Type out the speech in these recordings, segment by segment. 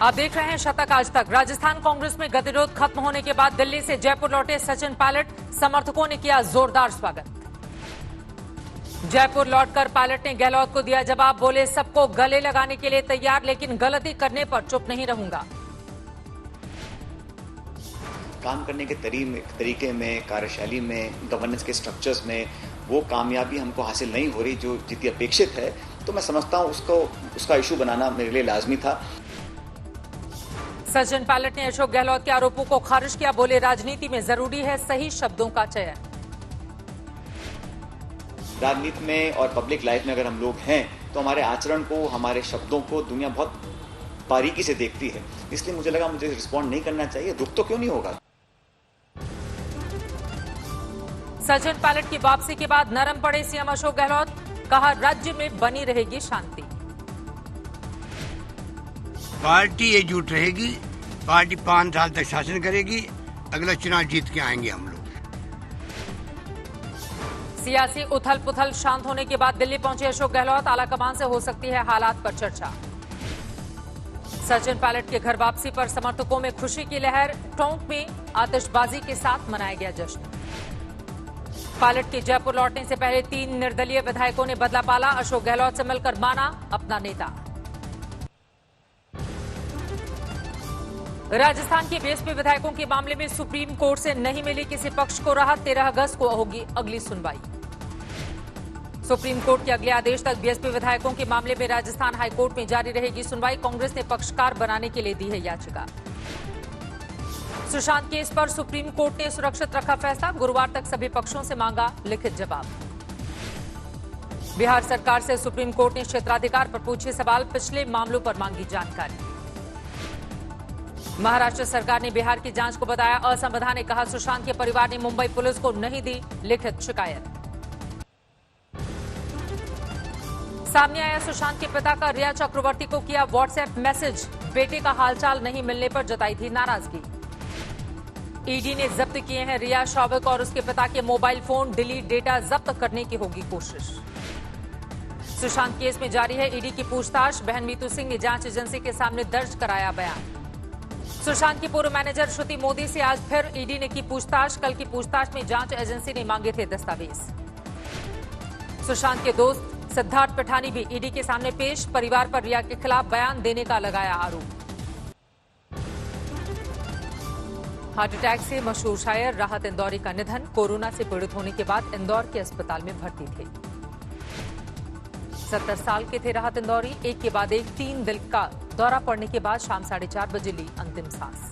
आप देख रहे हैं शतक आज तक। राजस्थान कांग्रेस में गतिरोध खत्म होने के बाद दिल्ली से जयपुर लौटे सचिन पायलट, समर्थकों ने किया जोरदार स्वागत। जयपुर लौटकर पायलट ने गहलोत को दिया जवाब, बोले सबको गले लगाने के लिए तैयार, लेकिन गलती करने पर चुप नहीं रहूंगा। काम करने के तरीके में, कार्यशैली में, गवर्नेंस के स्ट्रक्चर्स में वो कामयाबी हमको हासिल नहीं हो रही जो जितनी अपेक्षित है, तो मैं समझता हूं उसका इशू बनाना मेरे लिए लाजमी था। सचिन पायलट ने अशोक गहलोत के आरोपों को खारिज किया, बोले राजनीति में जरूरी है सही शब्दों का चयन। राजनीति में और पब्लिक लाइफ में अगर हम लोग हैं तो हमारे आचरण को, हमारे शब्दों को दुनिया बहुत बारीकी से देखती है, इसलिए मुझे लगा मुझे रिस्पॉन्ड नहीं करना चाहिए। दुख तो क्यों नहीं होगा। सचिन पायलट की वापसी के बाद नरम पड़े सीएम अशोक गहलोत, कहा राज्य में बनी रहेगी शांति। पार्टी एकजुट रहेगी, पार्टी 5 साल तक शासन करेगी, अगला चुनाव जीत के आएंगे हम लोग। सियासी उथल पुथल शांत होने के बाद दिल्ली पहुंचे अशोक गहलोत, आलाकमान से हो सकती है हालात पर चर्चा। सचिन पायलट के घर वापसी पर समर्थकों में खुशी की लहर, टोंक में आतिशबाजी के साथ मनाया गया जश्न। पायलट के जयपुर लौटने से पहले 3 निर्दलीय विधायकों ने बदला पाला, अशोक गहलोत से मिलकर माना अपना नेता। राजस्थान के बीएसपी विधायकों के मामले में सुप्रीम कोर्ट से नहीं मिली किसी पक्ष को राहत, 13 अगस्त को होगी अगली सुनवाई। सुप्रीम कोर्ट के अगले आदेश तक बीएसपी विधायकों के मामले में राजस्थान हाईकोर्ट में जारी रहेगी सुनवाई, कांग्रेस ने पक्षकार बनाने के लिए दी है याचिका। सुशांत केस पर सुप्रीम कोर्ट ने सुरक्षित रखा फैसला, गुरुवार तक सभी पक्षों से मांगा लिखित जवाब। बिहार सरकार से सुप्रीम कोर्ट ने क्षेत्राधिकार पर पूछे सवाल, पिछले मामलों पर मांगी जानकारी। महाराष्ट्र सरकार ने बिहार की जांच को बताया असंवैधानिक, कहा सुशांत के परिवार ने मुंबई पुलिस को नहीं दी लिखित शिकायत। सामने आया सुशांत के पिता का रिया चक्रवर्ती को किया व्हाट्सएप मैसेज, बेटे का हालचाल नहीं मिलने पर जताई थी नाराजगी। ईडी ने जब्त किए हैं रिया शौविक और उसके पिता के मोबाइल फोन, डिलीट डेटा जब्त करने की होगी कोशिश। सुशांत केस में जारी है ईडी की पूछताछ, बहन मीतू सिंह ने जांच एजेंसी के सामने दर्ज कराया बयान। सुशांत की पूर्व मैनेजर श्रुति मोदी से आज फिर ईडी ने की पूछताछ, कल की पूछताछ में जांच एजेंसी ने मांगे थे दस्तावेज। सुशांत के दोस्त सिद्धार्थ पिठानी भी ईडी के सामने पेश, परिवार पर रिया के खिलाफ बयान देने का लगाया आरोप। हार्ट अटैक से मशहूर शायर राहत इंदौरी का निधन, कोरोना से पीड़ित होने के बाद इंदौर के अस्पताल में भर्ती थे। 70 साल के थे राहत इंदौरी, एक के बाद एक 3 दिल का दौरा पड़ने के बाद शाम 4:30 बजे ली अंतिम सांस।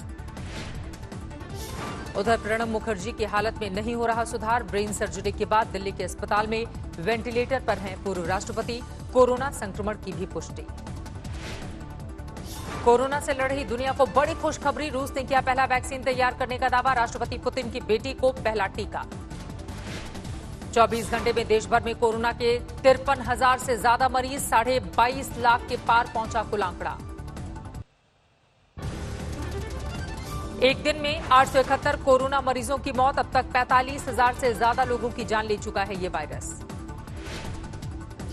उधर प्रणब मुखर्जी की हालत में नहीं हो रहा सुधार, ब्रेन सर्जरी के बाद दिल्ली के अस्पताल में वेंटिलेटर पर हैं पूर्व राष्ट्रपति, कोरोना संक्रमण की भी पुष्टि। कोरोना से लड़ रही दुनिया को बड़ी खुशखबरी, रूस ने किया पहला वैक्सीन तैयार करने का दावा, राष्ट्रपति पुतिन की बेटी को पहला टीका। 24 घंटे में देश भर में कोरोना के 53,000 से ज्यादा मरीज, 22.5 लाख के पार पहुंचा कुल आंकड़ा। एक दिन में 871 कोरोना मरीजों की मौत, अब तक 45,000 से ज्यादा लोगों की जान ले चुका है ये वायरस।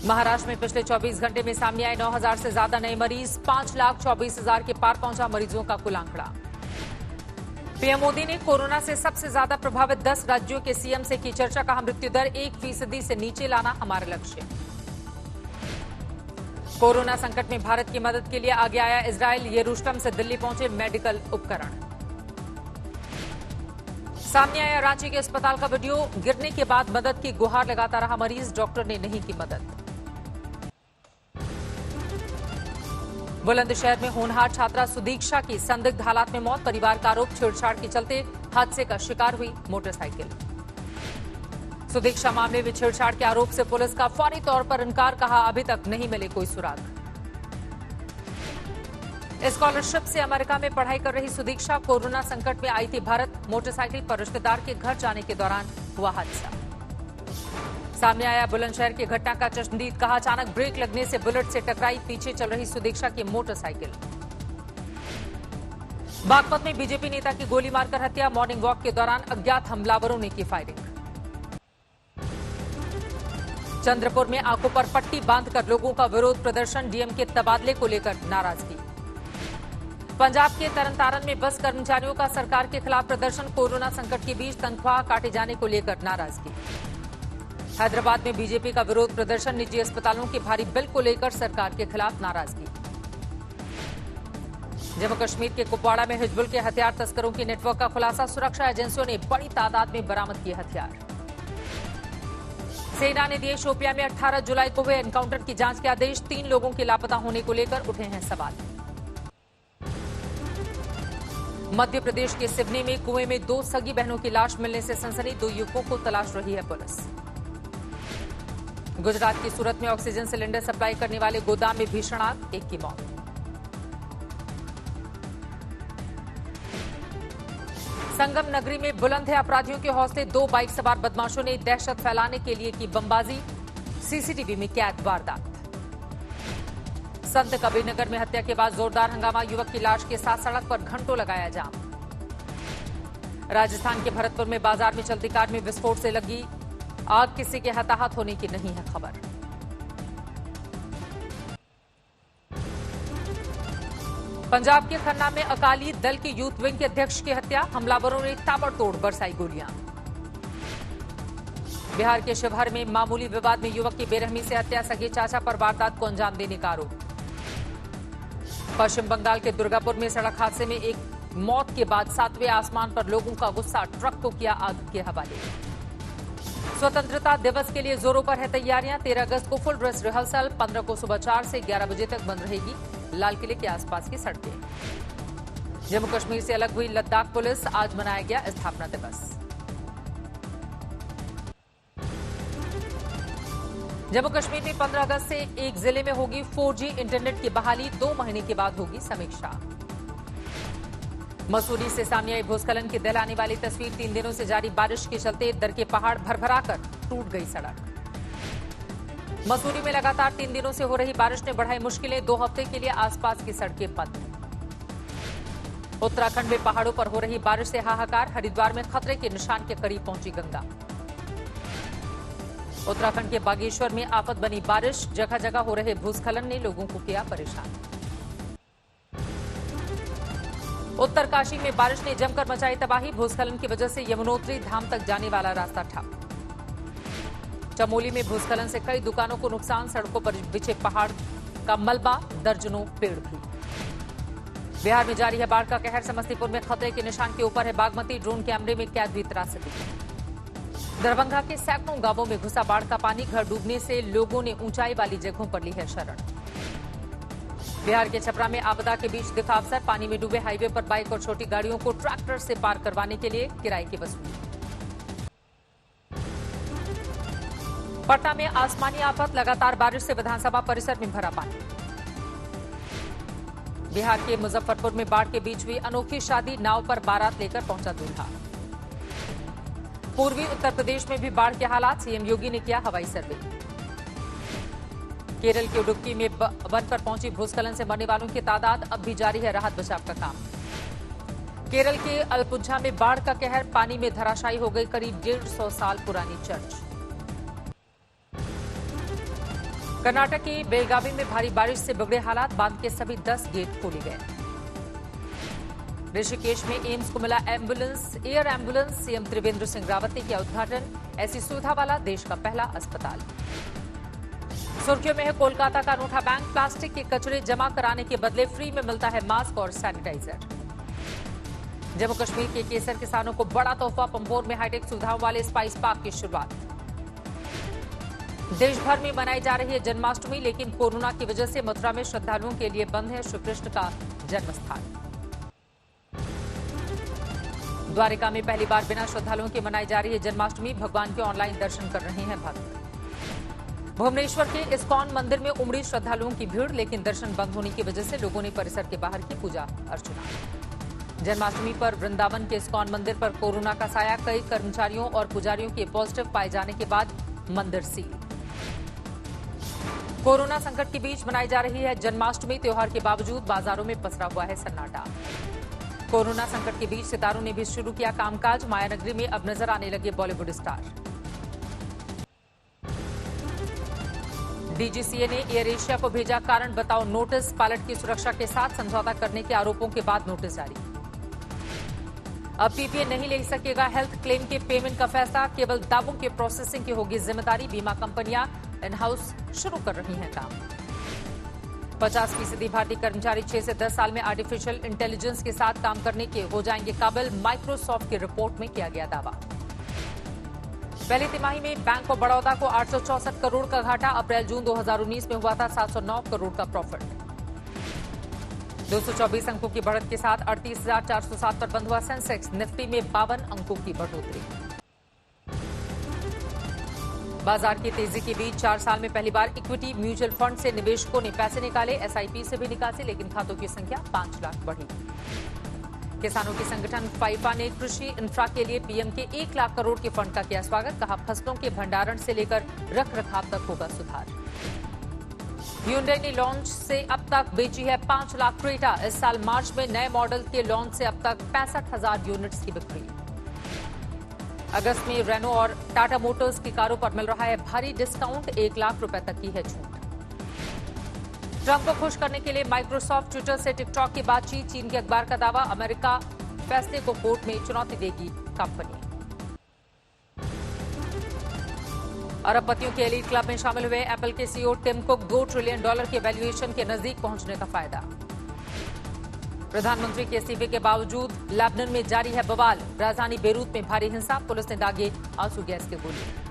महाराष्ट्र में पिछले 24 घंटे में सामने आए 9,000 से ज्यादा नए मरीज, 5,24,000 के पार पहुंचा मरीजों का कुल आंकड़ा। पीएम मोदी ने कोरोना से सबसे ज्यादा प्रभावित 10 राज्यों के सीएम से की चर्चा, कहा मृत्यु दर 1% से नीचे लाना हमारा लक्ष्य। कोरोना संकट में भारत की मदद के लिए आगे आया इजरायल, यरूशलेम से दिल्ली पहुंचे मेडिकल उपकरण। सामने आया रांची के अस्पताल का वीडियो, गिरने के बाद मदद की गुहार लगाता रहा मरीज, डॉक्टर ने नहीं की मदद। बुलंदशहर में होनहार छात्रा सुदीक्षा की संदिग्ध हालात में मौत, परिवार का आरोप छेड़छाड़ के चलते हादसे का शिकार हुई मोटरसाइकिल। सुदीक्षा मामले में छेड़छाड़ के आरोप से पुलिस का फौरी तौर पर इनकार, कहा अभी तक नहीं मिले कोई सुराग। स्कॉलरशिप से अमेरिका में पढ़ाई कर रही सुदीक्षा कोरोना संकट में आई थी भारत, मोटरसाइकिल पर रिश्तेदार के घर जाने के दौरान हुआ हादसा। सामने आया बुलंदशहर की घटना का चश्मदीद, कहा अचानक ब्रेक लगने से बुलेट से टकराई पीछे चल रही सुदीक्षा की मोटरसाइकिल। बागपत में बीजेपी नेता की गोली मारकर हत्या, मॉर्निंग वॉक के दौरान अज्ञात हमलावरों ने की फायरिंग। चंद्रपुर में आंखों पर पट्टी बांधकर लोगों का विरोध प्रदर्शन, डीएम के तबादले को लेकर नाराजगी। पंजाब के तरनतारन में बस कर्मचारियों का सरकार के खिलाफ प्रदर्शन। कोरोना संकट के बीच तनख्वाह काटे जाने को लेकर नाराजगी। हैदराबाद में बीजेपी का विरोध प्रदर्शन। निजी अस्पतालों के भारी बिल को लेकर सरकार के खिलाफ नाराजगी। जम्मू कश्मीर के कुपवाड़ा में हिजबुल के हथियार तस्करों की नेटवर्क का खुलासा। सुरक्षा एजेंसियों ने बड़ी तादाद में बरामद किए हथियार। सेना ने दिए शोपियां में 18 जुलाई को हुए एनकाउंटर की जांच के आदेश। 3 लोगों के लापता होने को लेकर उठे हैं सवाल। मध्य प्रदेश के सिवनी में कुएं में 2 सगी बहनों की लाश मिलने से सनसनी। 2 युवकों को तलाश रही है पुलिस। गुजरात की सूरत में ऑक्सीजन सिलेंडर सप्लाई करने वाले गोदाम में भीषण आग। 1 की मौत। संगम नगरी में बुलंद है अपराधियों के हौसले। 2 बाइक सवार बदमाशों ने दहशत फैलाने के लिए की बमबाजी। सीसीटीवी में कैद वारदात। संत कबीरनगर में हत्या के बाद जोरदार हंगामा। युवक की लाश के साथ सड़क पर घंटों लगाया जाम। राजस्थान के भरतपुर में बाजार में चलती कार में विस्फोट से लगी आग। किसी के हताहत होने की नहीं है खबर। पंजाब के खन्ना में अकाली दल के यूथ विंग के अध्यक्ष की हत्या। हमलावरों ने ताबड़तोड़ बरसाई गोलियां। बिहार के शिवहर में मामूली विवाद में युवक की बेरहमी से हत्या। सगे चाचा पर वारदात को अंजाम देने का आरोप। पश्चिम बंगाल के दुर्गापुर में सड़क हादसे में एक मौत के बाद 7वें आसमान पर लोगों का गुस्सा। ट्रक को किया आग के हवाले। स्वतंत्रता दिवस के लिए जोरों पर है तैयारियां। 13 अगस्त को फुल ड्रेस रिहर्सल। 15 को सुबह 4 से 11 बजे तक बंद रहेगी लाल किले के आसपास की सड़कें। जम्मू कश्मीर से अलग हुई लद्दाख पुलिस। आज मनाया गया स्थापना दिवस। जम्मू कश्मीर में 15 अगस्त से एक जिले में होगी 4G इंटरनेट की बहाली। 2 महीने के बाद होगी समीक्षा। मसूरी से सामने आई भूस्खलन की दहलाने वाली तस्वीर। 3 दिनों से जारी बारिश के चलते दर के पहाड़ भरभराकर टूट गई सड़क। मसूरी में लगातार 3 दिनों से हो रही बारिश ने बढ़ाई मुश्किलें। 2 हफ्ते के लिए आसपास की सड़कें बंद। उत्तराखंड में पहाड़ों पर हो रही बारिश से हाहाकार। हरिद्वार में खतरे के निशान के करीब पहुंची गंगा। उत्तराखंड के बागेश्वर में आफत बनी बारिश। जगह जगह हो रहे भूस्खलन ने लोगों को किया परेशान। उत्तरकाशी में बारिश ने जमकर मचाई तबाही। भूस्खलन की वजह से यमुनोत्री धाम तक जाने वाला रास्ता ठप। चमोली में भूस्खलन से कई दुकानों को नुकसान। सड़कों पर बिछे पहाड़ का मलबा। दर्जनों पेड़ भी। बिहार में जारी है बाढ़ का कहर। समस्तीपुर में खतरे के निशान के ऊपर है बागमती। ड्रोन कैमरे में कैद हुई त्रासदी। दरभंगा के सैकड़ों गांवों में घुसा बाढ़ का पानी। घर डूबने से लोगों ने ऊंचाई वाली जगहों पर ली है शरण। बिहार के छपरा में आपदा के बीच दिखा अवसर। पानी में डूबे हाईवे पर बाइक और छोटी गाड़ियों को ट्रैक्टर से पार करवाने के लिए किराए की वसूली। पटना में आसमानी आफत। लगातार बारिश से विधानसभा परिसर में भरा पानी। बिहार के मुजफ्फरपुर में बाढ़ के बीच हुई अनोखी शादी। नाव पर बारात लेकर पहुंचा दूल्हा। पूर्वी उत्तर प्रदेश में भी बाढ़ के हालात। सीएम योगी ने किया हवाई सर्वे। केरल के उडुक्की में वन पर पहुंची भूस्खलन से मरने वालों की तादाद। अब भी जारी है राहत बचाव का काम। केरल के अलपुझा में बाढ़ का कहर। पानी में धराशायी हो गई करीब 150 साल पुरानी चर्च। कर्नाटक की बेलगावी में भारी बारिश से बिगड़े हालात। बांध के सभी 10 गेट खोले गए। ऋषिकेश में एम्स को मिला ambulance, air ambulance. CM Trivendra Singh Rawat ने किया उद्घाटन। ऐसी सुविधा वाला देश का पहला अस्पताल। सुर्खियों में है कोलकाता का अनूठा बैंक। प्लास्टिक के कचरे जमा कराने के बदले फ्री में मिलता है मास्क और सैनिटाइजर। जम्मू कश्मीर के केसर किसानों को बड़ा तोहफा। पंपोर में हाईटेक सुविधाओं वाले स्पाइस पार्क की शुरुआत। देश भर में मनाई जा रही है जन्माष्टमी, लेकिन कोरोना की वजह से मथुरा में श्रद्धालुओं के लिए बंद है श्री कृष्ण का जन्मस्थान। द्वारिका में पहली बार बिना श्रद्धालुओं के मनाई जा रही है जन्माष्टमी। भगवान के ऑनलाइन दर्शन कर रहे हैं भक्त। भुवनेश्वर के इस्कॉन मंदिर में उमड़ी श्रद्धालुओं की भीड़, लेकिन दर्शन बंद होने की वजह से लोगों ने परिसर के बाहर की पूजा अर्चना। जन्माष्टमी पर वृंदावन के इस्कॉन मंदिर पर कोरोना का साया। कई कर्मचारियों और पुजारियों के पॉजिटिव पाए जाने के बाद मंदिर सील। कोरोना संकट के बीच मनाई जा रही है जन्माष्टमी। त्योहार के बावजूद बाजारों में पसरा हुआ है सन्नाटा। कोरोना संकट के बीच सितारों ने भी शुरू किया कामकाज। मायानगरी में अब नजर आने लगे बॉलीवुड स्टार। डीजीसीए ने एयर एशिया को भेजा कारण बताओ नोटिस। पायलट की सुरक्षा के साथ समझौता करने के आरोपों के बाद नोटिस जारी। अब पीपीए नहीं ले सकेगा हेल्थ क्लेम के पेमेंट का फैसला, केवल दावों के प्रोसेसिंग की होगी जिम्मेदारी। बीमा कंपनियां इन हाउस शुरू कर रही हैं काम। 50% भारतीय कर्मचारी 6 से 10 साल में आर्टिफिशियल इंटेलिजेंस के साथ काम करने के हो जाएंगे काबिल, माइक्रोसॉफ्ट की रिपोर्ट में किया गया दावा। पहली तिमाही में बैंक ऑफ बड़ौदा को 864 करोड़ का घाटा। अप्रैल-जून 2019 में हुआ था 709 करोड़ का प्रॉफिट। 224 अंकों की बढ़त के साथ 38,407 पर बंद हुआ सेंसेक्स। निफ्टी में 52 अंकों की बढ़ोतरी। बाजार की तेजी के बीच 4 साल में पहली बार इक्विटी म्यूचुअल फंड से निवेशकों ने पैसे निकाले। एसआईपी से भी निकासी, लेकिन खातों की संख्या 5 लाख बढ़ी। किसानों के संगठन फाइफा ने कृषि इंफ्रा के लिए पीएम के 1 लाख करोड़ के फंड का किया स्वागत। कहा फसलों के भंडारण से लेकर रख रखाव तक होगा सुधार। Hyundai ने लॉन्च से अब तक बेची है 5 लाख क्रेटा। इस साल मार्च में नए मॉडल के लॉन्च से अब तक 65,000 यूनिट्स की बिक्री। अगस्त में रेनो और टाटा मोटर्स की कारों पर मिल रहा है भारी डिस्काउंट। 1 लाख रुपए तक की है छूट। ट्रंप को खुश करने के लिए माइक्रोसॉफ्ट, ट्विटर से टिकटॉक की बातचीत। चीन के अखबार का दावा, अमेरिका फैसले को कोर्ट में चुनौती देगी कंपनी। अरबपतियों के एलीट क्लब में शामिल हुए एप्पल के सीईओ टिम कुक। $2 ट्रिलियन के वैल्यूएशन के नजदीक पहुंचने का फायदा। प्रधानमंत्री के इस्तीफे के बावजूद लेबनान में जारी है बवाल। राजधानी बेरूत में भारी हिंसा, पुलिस ने दागे आंसू गैस के गोले।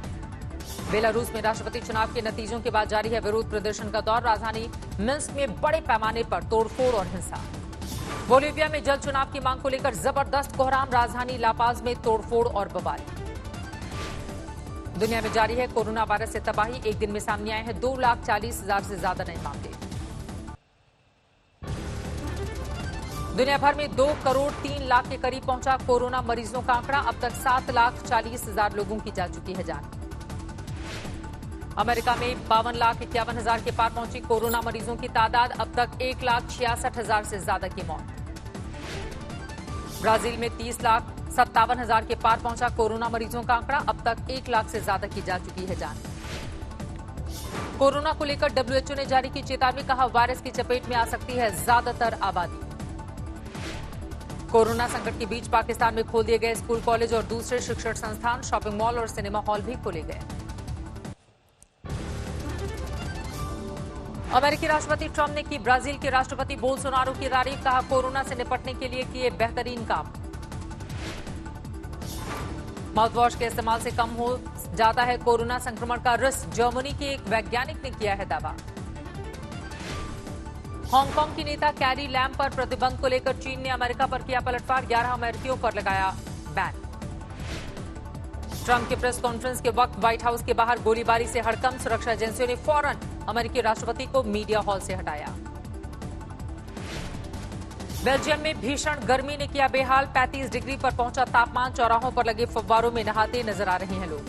बेलारूस में राष्ट्रपति चुनाव के नतीजों के बाद जारी है विरोध प्रदर्शन का दौर। राजधानी मिन्स्क में बड़े पैमाने पर तोड़फोड़ और हिंसा। बोलिविया में जल्द चुनाव की मांग को लेकर जबरदस्त कोहराम। राजधानी लापाज में तोड़फोड़ और बवाल। दुनिया में जारी है कोरोना वायरस से तबाही। एक दिन में सामने आए हैं 2,40,000 से ज्यादा नए मामले। दुनिया भर में 2 करोड़ 3 लाख के करीब पहुंचा कोरोना मरीजों का आंकड़ा। अब तक 7,40,000 लोगों की जा चुकी है जान। अमेरिका में 52,51,000 के पार पहुंची कोरोना मरीजों की तादाद। अब तक 1,66,000 से ज्यादा की मौत। ब्राजील में 30,57,000 के पार पहुंचा कोरोना मरीजों का आंकड़ा। अब तक 1 लाख से ज्यादा की जा चुकी है जान। कोरोना को लेकर डब्ल्यूएचओ ने जारी की चेतावनी। कहा वायरस की चपेट में आ सकती है ज्यादातर आबादी। कोरोना संकट के बीच पाकिस्तान में खोल दिए गए स्कूल, कॉलेज और दूसरे शिक्षण संस्थान। शॉपिंग मॉल और सिनेमा हॉल भी खोले गए। अमेरिकी राष्ट्रपति ट्रंप ने की ब्राजील के राष्ट्रपति बोल्सोनारो की तारीफ। कहा कोरोना से निपटने के लिए किए बेहतरीन काम। माउथवॉश के इस्तेमाल से कम हो जाता है कोरोना संक्रमण का रिस्क। जर्मनी के एक वैज्ञानिक ने किया है दावा। हांगकांग की नेता कैरी लैम पर प्रतिबंध को लेकर चीन ने अमेरिका पर किया पलटवार। 11 अमेरिकियों पर लगाया बैन। ट्रंप के प्रेस कॉन्फ्रेंस के वक्त व्हाइट हाउस के बाहर गोलीबारी से हड़कंप। सुरक्षा एजेंसियों ने फौरन अमेरिकी राष्ट्रपति को मीडिया हॉल से हटाया। बेल्जियम में भीषण गर्मी ने किया बेहाल। 35 डिग्री पर पहुंचा तापमान। चौराहों पर लगे फव्वारों में नहाते नजर आ रहे हैं लोग।